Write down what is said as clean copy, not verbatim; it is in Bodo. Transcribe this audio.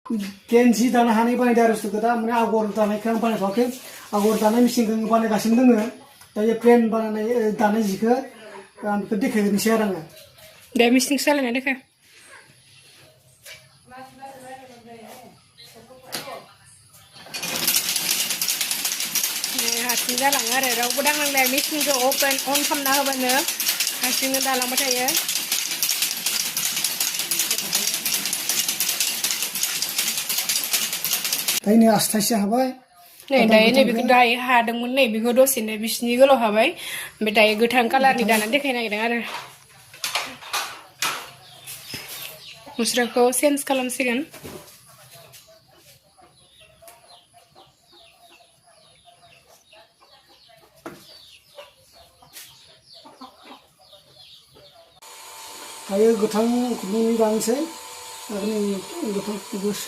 प्लेन जि दानो हानाय बानायदों आरो बुस्थुखौ दा माने आगर दानायखौ आं बानायथ'वाखै आगर दानाय मेचिनखौ बानायगासिनो दङ दायो प्लेन बानायनाय दानाय जिखौ आं बेखौ देखायनोसै आरो आङो दे मेचिन सालायना देखा हारसिं जालाङो आरो रावबो दांनांलाया मेचिनखौ अन खालामना होबानो हारसिंनो दालांबाय थायो दायो आस्थायसे हाबाय नै दायो नैबेखौ दायो हादोंमोन नै बेखौ दसेनो बिसिनि गोलाव हाबाय ओमफ्राय दायो गोथां कालारनि दानानै देखायनो नागिरदों आरो मुस्राखौ चेन्ज खालामसिगोन दायो गोथां खुन्दुंनि दानोसै आरो नै गोथां